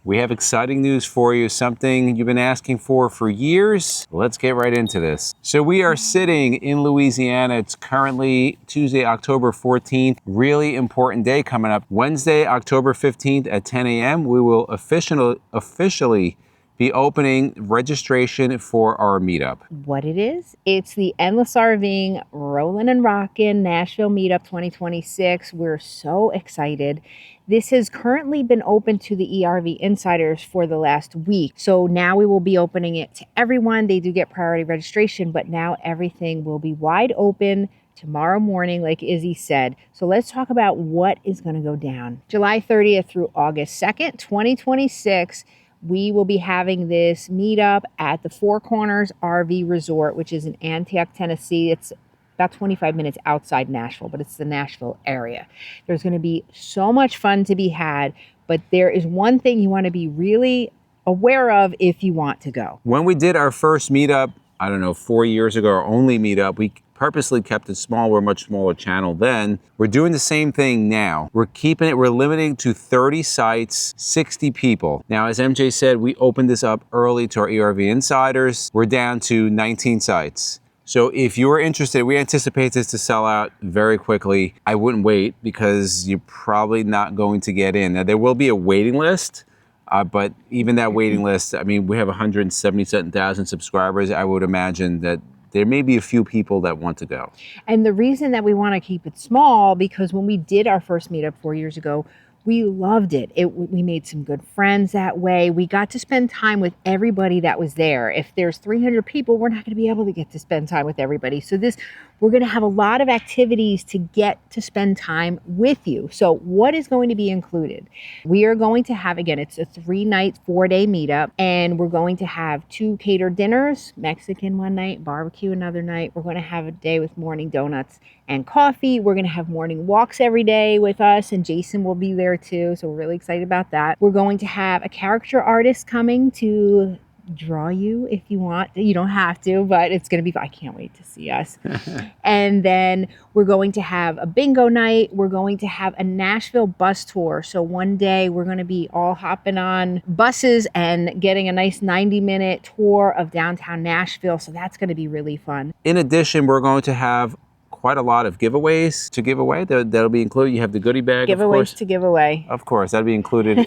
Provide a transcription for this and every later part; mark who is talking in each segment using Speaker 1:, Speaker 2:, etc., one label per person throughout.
Speaker 1: We have exciting news for you, something you've been asking for years. Let's get right into this. So we are sitting in Louisiana. It's currently Tuesday, October 14th. Really important day coming up. Wednesday, October 15th at 10 a.m. We will officially be opening registration for our meetup.
Speaker 2: What it is? It's the Endless RVing Rollin' and Rockin' Nashville Meetup 2026. We're so excited. This has currently been open to the ERV insiders for the last week. So now we will be opening it to everyone. They do get priority registration, but now everything will be wide open tomorrow morning, like Izzy said. So let's talk about what is going to go down. July 30th through August 2nd, 2026. We will be having this meetup at the Four Corners RV Resort, which is in Antioch, Tennessee. It's about 25 minutes outside Nashville, but it's the Nashville area. There's going to be so much fun to be had, but there is one thing you want to be really aware of if you want to go.
Speaker 1: When we did our first meetup, I don't know, 4 years ago, our only meetup, we purposely kept it small. We're a much smaller channel then. We're doing the same thing now. We're limiting to 30 sites, 60 people. Now, as MJ said, we opened this up early to our ERV insiders. We're down to 19 sites. So if you're interested, we anticipate this to sell out very quickly. I wouldn't wait because you're probably not going to get in. Now, there will be a waiting list. But even that waiting list, I mean, we have 177,000 subscribers. I would imagine that there may be a few people that want to go.
Speaker 2: And the reason that we want to keep it small, because when we did our first meetup 4 years ago, we loved it. We made some good friends that way. We got to spend time with everybody that was there. If there's 300 people, we're not going to be able to get to spend time with everybody. So we're going to have a lot of activities to get to spend time with you. So what is going to be included? We are going to have, again, it's a 3-night, 4-day meetup, and we're going to have 2 catered dinners, Mexican one night, barbecue another night. We're going to have a day with morning donuts and coffee. We're going to have morning walks every day with us, and Jason will be there too. So we're really excited about that. We're going to have a character artist coming to draw you if you want. You don't have to, but it's going to be fun. I can't wait to see us. And then we're going to have a bingo night. We're going to have a Nashville bus tour. So one day we're going to be all hopping on buses and getting a nice 90-minute tour of downtown Nashville. So that's going to be really fun.
Speaker 1: In addition, we're going to have quite a lot of giveaways to give away. That'll be included. You have the goodie bag,
Speaker 2: giveaways
Speaker 1: of course.
Speaker 2: To give away.
Speaker 1: Of course, that'll be included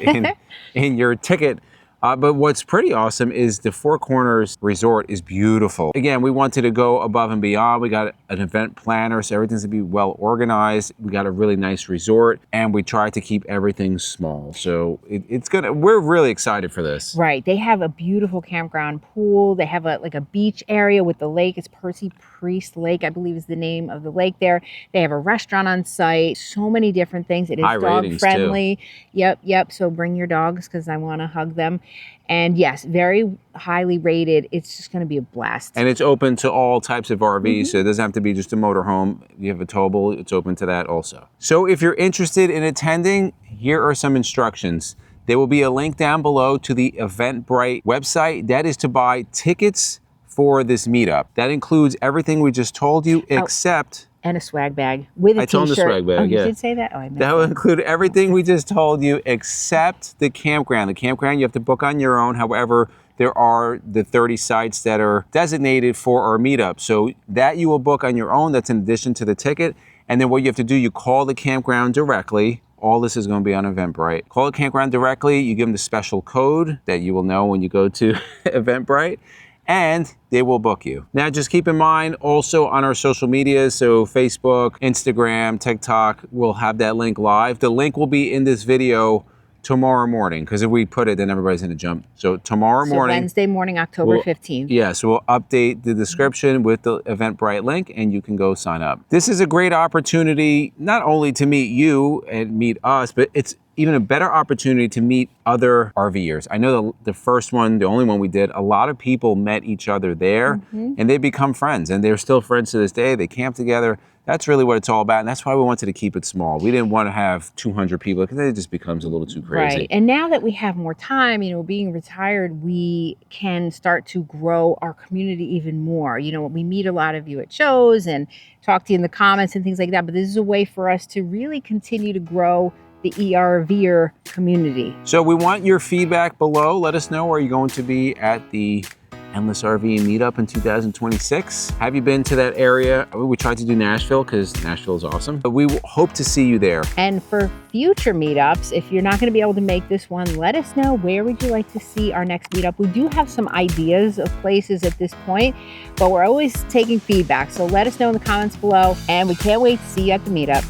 Speaker 1: in your ticket. But what's pretty awesome is the Four Corners Resort is beautiful. Again, we wanted to go above and beyond. We got an event planner, so everything's gonna be well organized. We got a really nice resort, and we tried to keep everything small. So we're really excited for this.
Speaker 2: Right, they have a beautiful campground pool. They have a beach area with the lake. It's Percy Priest Lake, I believe is the name of the lake there. They have a restaurant on site, so many different things. It is dog friendly. Too. Yep, so bring your dogs because I wanna hug them. And yes, very highly rated. It's just going to be a blast.
Speaker 1: And it's open to all types of RVs, so it doesn't have to be just a motorhome. You have a towable, it's open to that also. So if you're interested in attending, here are some instructions. There will be a link down below to the Eventbrite website. That is to buy tickets for this meetup. That includes everything we just told you, except...
Speaker 2: And a swag bag with a t-shirt.
Speaker 1: I told him the swag bag,
Speaker 2: yeah. You did say that? Oh, I missed
Speaker 1: that will include everything we just told you except the campground. The campground you have to book on your own. However, there are the 30 sites that are designated for our meetup. So that you will book on your own. That's in addition to the ticket. And then what you have to do, you call the campground directly. All this is going to be on Eventbrite. Call the campground directly. You give them the special code that you will know when you go to Eventbrite, and they will book you. Now, just keep in mind also on our social media, so Facebook, Instagram, TikTok, we'll have that link live. The link will be in this video tomorrow morning, because if we put it, then everybody's gonna jump. So tomorrow morning.
Speaker 2: Wednesday morning, October 15th.
Speaker 1: Yeah, so we'll update the description with the Eventbrite link, and you can go sign up. This is a great opportunity, not only to meet you and meet us, but it's even a better opportunity to meet other RVers. I know the first one, the only one we did, a lot of people met each other there, and they become friends, and they're still friends to this day. They camp together. That's really what it's all about, and that's why we wanted to keep it small. We didn't want to have 200 people, because it just becomes a little too crazy.
Speaker 2: Right, and now that we have more time, you know, being retired, we can start to grow our community even more. You know, we meet a lot of you at shows and talk to you in the comments and things like that, but this is a way for us to really continue to grow the ERVer community.
Speaker 1: So we want your feedback below. Let us know, are you going to be at the Endless RVing Meetup in 2026? Have you been to that area? We tried to do Nashville because Nashville is awesome, but we hope to see you there.
Speaker 2: And for future meetups, if you're not going to be able to make this one, let us know, where would you like to see our next meetup? We do have some ideas of places at this point, but we're always taking feedback. So let us know in the comments below, and we can't wait to see you at the meetup.